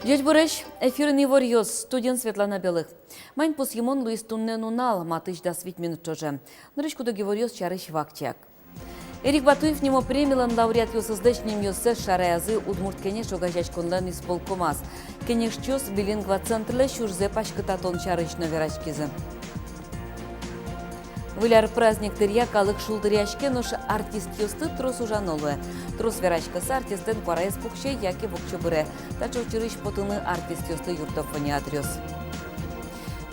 Дядь Бореш, ефірний варйоз, студент Светлана Белых. Майн посъемон Луис Туннен унал, матыш да свит минут чоже. Нырышку доги варйоз чарыш вактяк. Эрик Батуев немо премилан лауреат ёсыздачнем ёссе шараязы удмурт кенеш огажач конлан исполкомас. Кенеш чёс билингва центрле шурзе пашкататон чарыш наверачкизы. Выляр праздник тырья калык шулдыряшке нош артист ёсты трос ужанолы. Трос верачкасы артистен кварайс пукше яки букчубыре. Тачо чырыш потыны артист ёсты юртофоне атрёс.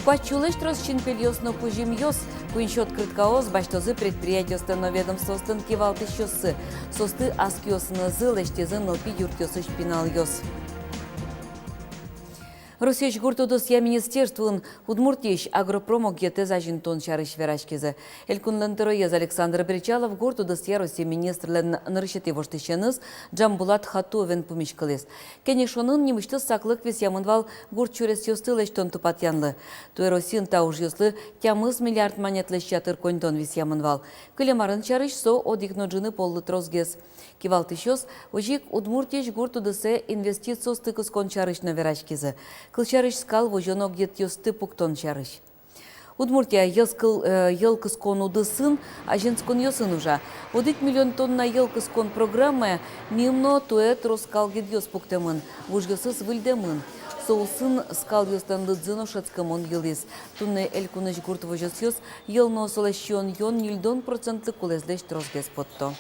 Квачулыш трос чинпель ёсно пужим ёс. Куинчо открыткаоз баштозы предприятиёстен ведомствостен кивалтыш ёсы. Состы аски ёсыны зыл эштезын нылпи юрт ёсыш пинал ёс. Россияч гуртудосья министерствун Удмуртиш агропромок ете зажинтон чарыш верашкизе. Элькунлен тыроез Александр Бричалов гуртудосья Россия министрлен нырышети воштышеныз Джамбулат Хатуовен пумишкалес. Кенешонын немышты саклык вес ямынвал гурт чурес ёсты лештон тупатянлы. Туэ Россиян тауж ёслы тямыз миллиард монетлы чатыр контон вес ямынвал. Кылемарын чарыш со одикноджыны поллы трозгез. Кивалтышёс ожик Удмуртиш гуртудосе инвестицио стыкыс кон чарыш на верашкизе. Кылчарыш скал вожонок дет ёсты пуктон чарыш. Удмуртия елкыс кон удысын, а женскон ёсын уже. 1 миллион тонна елкыс кон программа мимно туэт роскал гет ёс пуктемын, вужгёсыз выльдемын. Соусын скал ёстан лыдзыно шацкамон елес. Тунне элькуныш гурт вожос ёс елно солащион ён нильдон процентлы кулезлеш трозгес потто.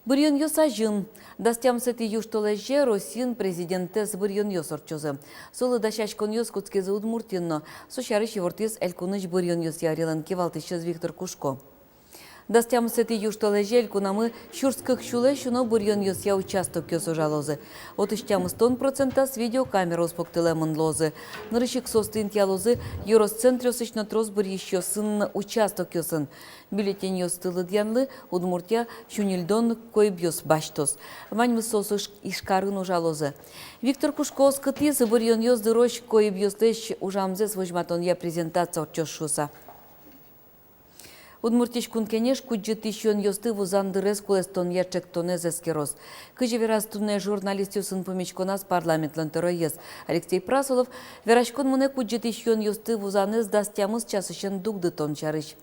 Бұрйон ёс ажын. Дастям сети юштолеже Россиян президентес бұрйон ёс орчозы. Солы дашашкон ёс куцкезы Удмуртинно. Сошарыш евортис элькуныш бұрйон ёс ярилан кевалтышыз Виктор Кушко. Дастям сети юштолеже элькунамы шурскых шуле шуно бұрйон ёс я участок ёс ожалозы. Отыштямыз тон процента с видеокамера успоктылемын лозы. Нырышык состын тялозы Юросцентр ёсычно трос бұрйыш ёсын участок ёсын. Бюллетень ёстылы дьянлы Удмуртия шунильдон койбьёс баштос. Ваньмы сосыш ишкарын ужалозы. Виктор Кушко скытыз бұрйон ёс дырош койбьёстыш ужамзес вожматон я презентация орчос шуса. Удмуртиш кункенеш куджетишон ёсты вузандырес кулестон ячек тонезескерос. Кыжи верастунне журналист ёсын помечконас парламентлен тыроез. Алексей Прасолов верашкон муне куджетишон ёсты вузанез дастямыз часышен дугды тон чарыш.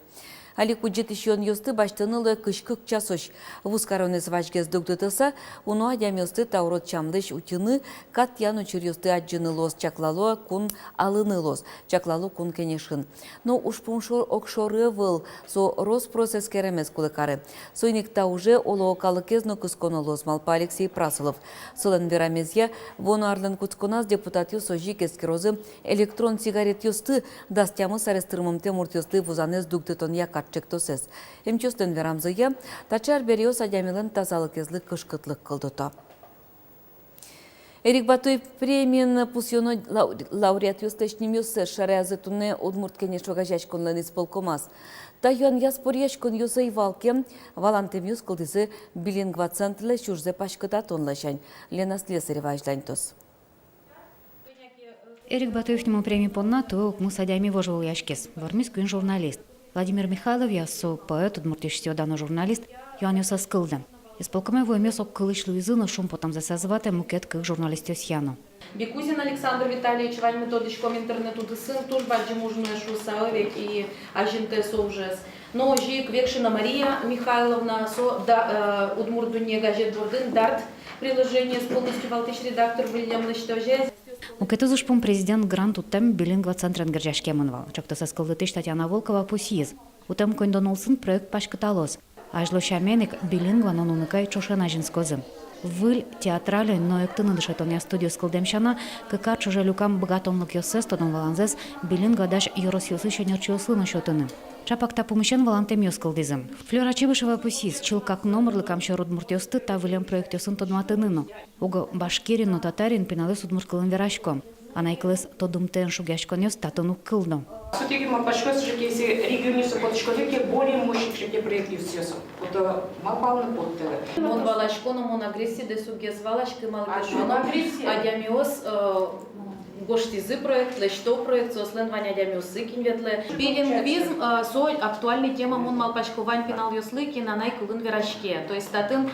Али куджетишон ёсты баштынылы кышкык часош. Вускаронез вачгез дугдытыса, уну адям ёсты таурот чамлыш утины, кат яну чур ёсты аджынылос чаклало кун алынылос, чаклало кун кенешин. Но уж пуншор окшоры выл, со роспроцесс керемес кулыкары. Сойникта уже оло калыкезно кысконолос малпа Алексей Прасолов. Сылын верамезья, вону арлен куцконас депутат ёсо жикескерозы электрон сигарет ёсты, дастямыз арестырмым темурт ёсты вузанез дугдытон якат чектосез. Эмчостен верамзыя, тачар бериос адямилен тазалыкезлык кышкытлык кылдыта. Эрик Батуев премиен пусьоно лауреат ёстечним ёссе шараязы тунне Удмурт кенеш огажач конлен исполкомас. Та юан яспорьяч кон ёсэ ивалке валантем ёс кылдызы билингва центле шурзе пашкыта тонлашань. Лена Слесарева ажланьтос. Эрик Батуев нему премии понна, то мы садями вожил яшкес. Вармис кюн журналист. Владимир Михайлов ясо поэт, удмуртишься дано журналист, юан ёса скылды. Исполкоме воймес ок кылышлы изына шум потом засазвате мукет кых журналистёс яно. Бекузин Александр Витальевич, Вань методичком интернету сын тоже баджи мужную шусавек и ажинте соужес. Но жик Векшина Мария Михайловна со удмурдуне газет двордын дарт приложение с полностью валтыш редактор Вильям Лыштовжез. Мукету зашпом президент грант утем билингва центрен гержашке манвал. Чакто со скылдытыш Татьяна Волкова пусиз. Утем кондонулсын проект пашкаталос. Ажло шаменик билингва нонуныкай чошена жинскозы. Выль театрали, но ектыны дышетоня студию скылдемшана, кыка чужелюкам богатонлык ёсес тодон валанзес билингва даш юрос ёсы шенерчиосы на счетыны. Чапакта помещен валантем ёскылдызым. Флёра Чебышева пусиз, чил как номерлы камшер удмуртёсты та вылем проект ёсын тодматыныну. Уго башкирин, но татарин пиналес удмурткылын верашком. Анайкылыс тодумтен шугяшкон ёс татыну кылду. Сутеги мапашкос жекеси региониса подшколеки более мощных жеке проектив съесом. Вот мапалны подтелы. Мон валашконо мон агрессии де сугез валашки малгашоно. Адямиос гоштизы проект, лешто проект, сослен ваня дямюсы кинветле. Билингвизм соль актуальная тема мон малпачковань пенал ёслыки на найкулын верашке. То есть татын,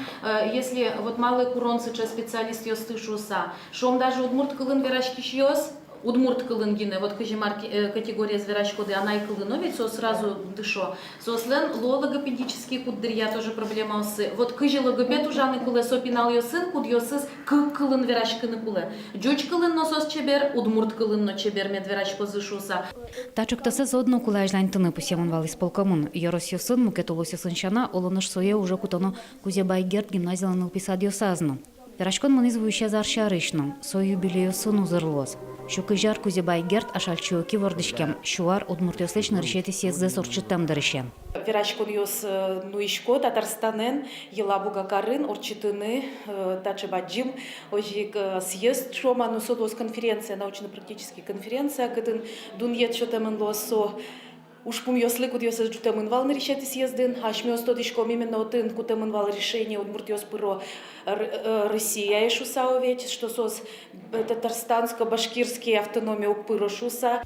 если вот малый курон сейчас специалист ёстышуса, шом даже удмурт кылын верашки шьёс, удмурт кылын гине, вот категория зверачкоды, она и кылыновить, со сразу дышо. Сослен логопедический куддырья тоже проблема осы. Вот кыжи логопед ужаны куле сопинал ёсын, куд ёсыз кылын верашкыны куле. Джуч кылын носос чебер, удмурт кылын но чебер медверачко зышуса. Тачоктасы зодно кулайжлань тыны пусемонвал исполкомын. Йорос ёсын мукетолос ёсынчана, олыныш сое уже кутоно Кузебайгерт гимназиялын ылписад ёсазну. Верашкон мынызвующа заршарышну, сой юбилею сын узырлос. Шукыжар Кузебайгерт ашальчуоки вордышкем, шуар удмуртёслыч нарышети съезде сорчытам дырышем. Верашкон ёс нуишко Татарстанен, Елабуга Карын, Орчитыны, Тачебаджим, ожик съезд шома, ну содос конференция, научно-практическая конференция, кытын дуньет шотемын лосо. Ушпум ёслы куд ёсыз жутемын вал нарышети съездын, ашмёс тодишком именно отын кутемын вал решение удмурт ёс пыро Россия ешуса овечь, что сос татарстанско-башкирские автономия упыро шуса.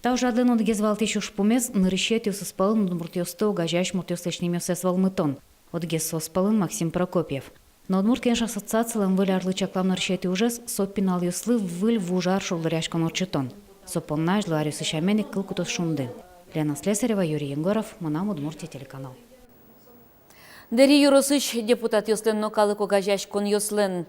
Та уже адлен отгезвал тысячу шпумез, нарышети усыспалын удмуртёсто угажаешь муртёслычный мёсес валмытон. Отгез соспалын Максим Прокопьев. Но удмурт кенш ассоциациялам выль арлычаклам нарышети ужес, соппинал ёслы выль в ужар шулдыряшкон орчытон. Сопоннаж луариус ищаменик кылкутос шумды. Лена Слесарева, Юрий Егоров, Манам, Удмуртия, телеканал. Дери Юросыч, депутат Йослен Нокалыко гажаш кон Йослен.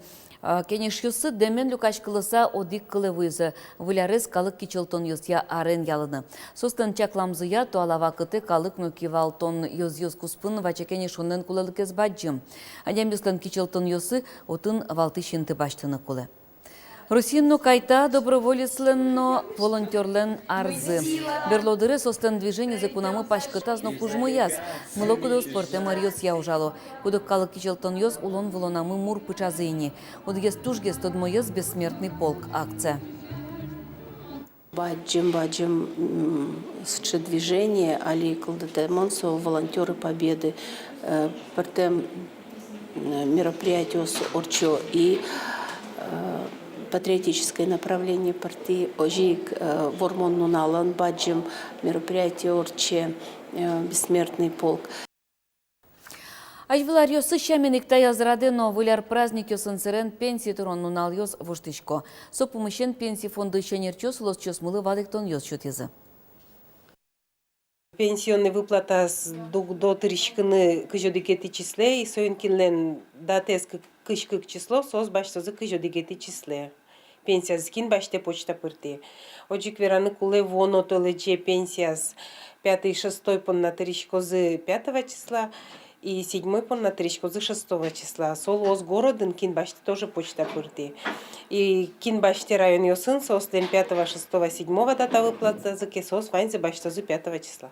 Кенеш юсы демен люкаш кылыса одик кылы вызы. Вылярыз калык кичелтон йосья арен ялыны. Состан чакламзыя туалава кыты калык нокивалтон йоз куспын вача кенеш оннен кулылык ez баджым. Адям Йослен кичелтон йосы отын валты шинты баштыны кулы. Русинно кайта доброволецленно волонтерлен арзы. Берлодыры состан движение за кунамы пашкытазно кужмы яз. Мылокудо спорте мариос я ужало. Кудок калык кичелтон йоз улон волонамы мур пычазыйни. Удгес тужгес тодмо йоз бессмертный полк акция. Баджим движение, али колдатемонсо, волонтеры победы, партем мероприятие с Орчо и патриотическое направление партии Ожик, Вормон Нуналан, Баджим, мероприятие Орче, бессмертный полк. Ажвилар йосы шаменик таязраде, но выляр праздник йосынсырен пенсии турон нунал йос вуштышко. Со помощен пенсии фонды шенерчос лос чосмылы вадыктон йос чутезы. Пенсионный выплата до тырышкыны кыжодикети числе и соинкинлен датес кышкык число сос баштозы кыжодикети числе. Пенсия скин баште почта пырти. Оджик вераны куле воно толече пенсияс 5-6 пон на тырышкозы 5 числа и 7 пон на тырышкозы 6 числа. Сол оз городын кин баште тоже почта пырти. И кин баште район йосын сос ден 5, 6, 7 дата выплата за кесос ваньзе баштозы 5 числа.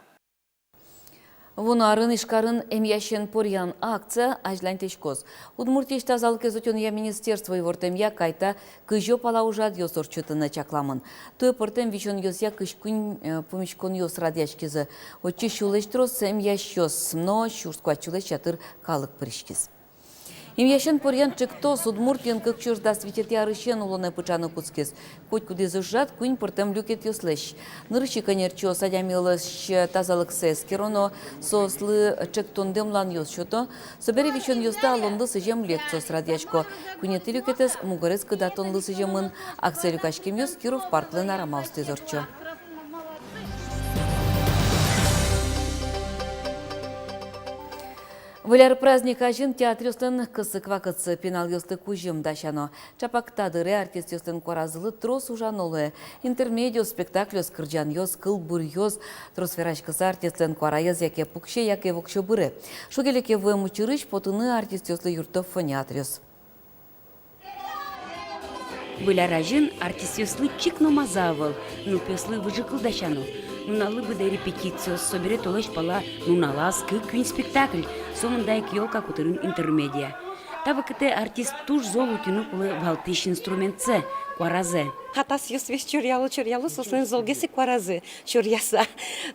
Вон арын ишкарын эмьящен порьян акция ажлань тешкоз. Удмуртиш тазалык изотен я министерство и вортем я кайта кыжо пала ужад йосор чутына чакламын. Той портем вичон йос я кышкун помешкон йос радяшкизы. Очи шулештрос эмьящос, но шурсква чулеш чатыр калык пришкиз. Имящен порьян чектос удмуртин как чужда светит ярыщен улоне пычаны куцкиз. Хоть куди зажат, кунь портем люкет йослеш. Нырычи конерчо садямилыш тазалык сескероно сослы чектон демлан йос шото. Собери вичон йоста алонды сыжем лекцос радячко. Кунети люкетес мугарес кыдатон лысыжемын. Акция люкашким йос Киров парклен арамаусты зорчо. Выляр праздник ажин театр ёстын кысык вакытсы пенал ёсты кужым дашано. Чапактадыры артист ёстын коразылы трос ужанолы. Интермедио спектакль скырджан ёс, кыл бур ёс, тросферачкасы артистлен кора ёс, яке пукше, яке вокшо быры. Шугелеке вэм учырыш потыны артист ёслы юртов фониатр ёс. Выляр ажин артист ёслы чикно мазавыл, ну пёслы выжикыл дашано. Нуналы бы до репетицию, соберет олеш пала нуналас кюн спектакль, сомындайк ёлка кутырын интермедия. Таба кыте артист туш золутину кулы валтыш инструмент це, куаразе. Хатас ёс весь чурялы, сослен золгеси куаразе, чуряса.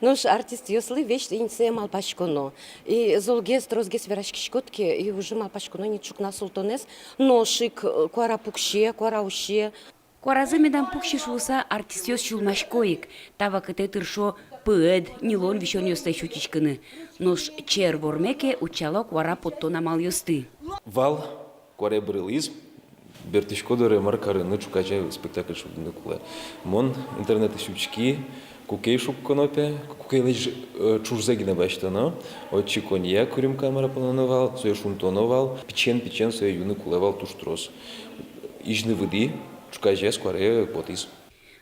Нож артист ёслы весь инсе малпашконо. И золгес, трозгес верашкишкотки, и уже малпашконо не чукна султонес, ношик, куара пукше, куара уще. Куаразы медан пухши шулса артистёс шулмаш коик, тава кыте тыршо пыэд, нилон вишон ёстай шутичкыны. Нош чер вормеке учало куара поттона мал ёсты. Вал, куаре брылиз, бертишко доре маркарыны чукача спектакль шудыны куле. Мон интернет шучки, кукей шук конопе, кукей лишь чужзегина баштано, очи конья курим камера плановал, соя шунтоновал, печен соя юны кулевал туштрос. Ижны выди, чукача скоре потис.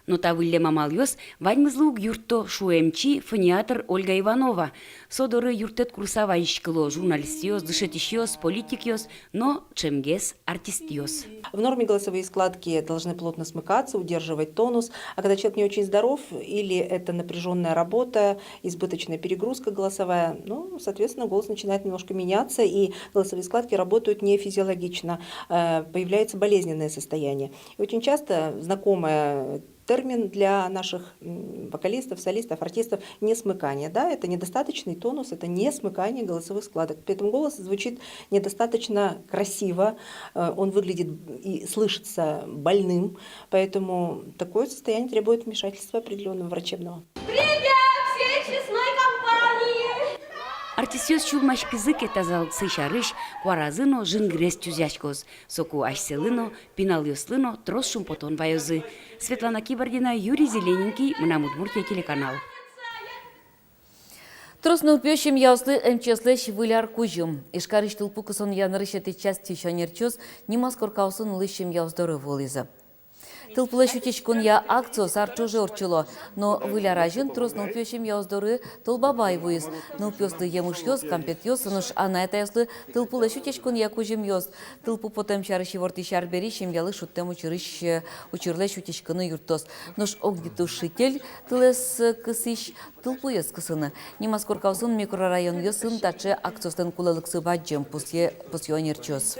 Но та выллема малёс ваньмызлуг юртто шуэмчи фониатор Ольга Иванова. Содоры юртет курса ваньшкыло журналистиос, дышетищиос, политикиос, но чемгес артистиос. В норме голосовые складки должны плотно смыкаться, удерживать тонус. А когда человек не очень здоров, или это напряженная работа, избыточная перегрузка голосовая, ну, соответственно, голос начинает немножко меняться, и голосовые складки работают не физиологично, появляется болезненное состояние. И очень часто знакомая термин для наших вокалистов, солистов, артистов – несмыкание. Да, это недостаточный тонус, это несмыкание голосовых складок. Поэтому голос звучит недостаточно красиво, он выглядит и слышится больным, поэтому такое состояние требует вмешательства определенного врачебного. Артистиос чулмаш пизыке тазал цыщарыш, куаразыно жингрес тюзячкоз, соку ашселыно, пинал ёслыно, трос шумпотон вайозы. Светлана Кибордина, Юрий Зелененький, Удмуртия телеканал. Тросну пёщим яуслы МЧСлэш выляр кужым. Ишкарыш тылпу кысон янырышеты части шанерчоз, нимас коркаусын лыщим яуздоры волизы. Тылпылыш утечкон я акцию сарчоже орчыло, но выляражын тросну пёщим яуздоры тылбабай вуиз. Ну пёслы емыш ёз, кампет ёз, сыныш анайта яуслы тылпылыш утечкон я кужым ёз. Тылпу потом чарыши ворты шарберишим ялы шуттем учырлэш утечканы юртос. Нош огнетушитель тылэс кысыш тылпу ёз кысыны. Нимас коркаусын микрорайон ёсын таче акциястын кулалыксы баджем пусьёнерчоз.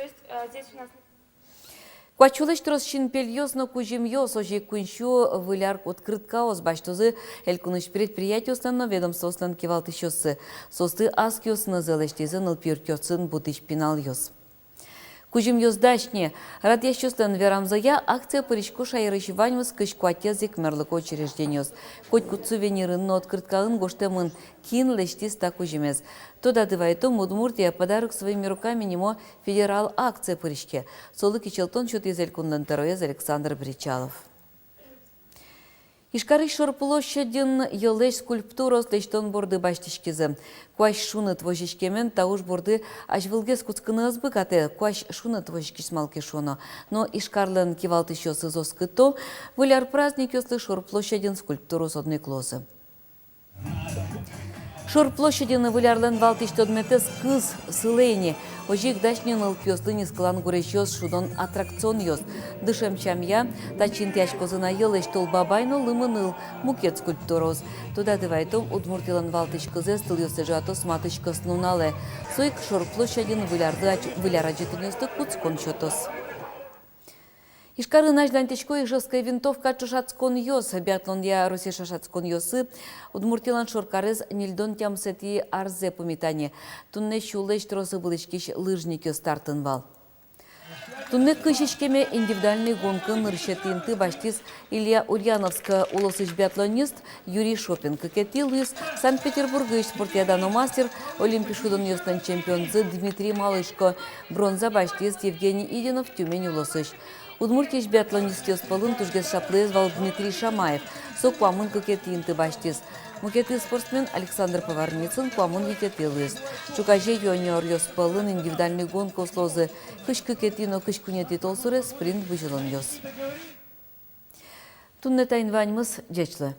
Квачулыш трос шинпель ёз, но кужим ёз, ожи куншу выляр открытка оз баштозы элькуныш предприятиостан, но ведомствостан кивалты шёсы. Состы аскиос назылыштезын ылпиртёсын бутыш пинал ёз. Кужим ёздашне, рад ящостан верамзая акция паришку шайрыш ваньмыз кышкуатезик мерлык учреждениёс. Коть сувенирын, но открыткаын гоштемын кин лештис так кужимез. Тода дывайтом Удмуртия подарок своими руками немо федерал акция паришке. Солыки челтон чот из элькундан тароез Александр Бричалов. Ишкарыш шор площадин йылеш скульптурос лештон борды баштишкизы. Куаш шуны твожишкемен тауш борды ажвылгес куцкыны азбыкаты, куаш шуны твожишкис малки шоно. Но ишкарлен кивалты шосы зоскыто, выляр праздник ёслы шор площадин скульптурос одной клозы. Шор площадины вылярлен валтиштодметес кыз сылейни. Ожик дашнин ылпёслы нискалан гурещёс шудон аттракцион ёс. Дышем чамья, тачин тяжкозына йылыш толбабайно лымыныл мукет скульптуроз. Туда дывайтом удмуртилан валтиш кызес тыл ёсы жатос матышкос нунале. Сойк шор площадин выляраджитынёсты куцкон чотос. Ишкары наждантечко и жесткая винтовка чушацкон ёс, биатлон я русишашацкон ёсы, удмуртилан шоркарез нильдон тямсети арзе помитане. Тунне шулеш тросы былычкиш лыжники стартынвал. Тунне кышечкеме индивидуальный гонка ныршетинты баштис Илья Ульяновска улосыш биатлонист Юрий Шопин. Кекетил из Санкт-Петербурга спортиадано мастер олимпишудон ёстан чемпион Дмитрий Малышко. Бронза баштис Евгений Идинов Тюмень улосыш. Удмуртиш биатлонистиос полын тужгес шаплезвал Дмитрий Шамаев. Со куамын кекетинты баштис. Мукеты спортсмен Александр Поварницын куамын ететилыс. Чукаже юниор ёс полын индивидуальный гонка услозы. Кыш кекетино кыш кунети толсуре спринт выжилон ёс. Туннетайн ваньмыз жечлы.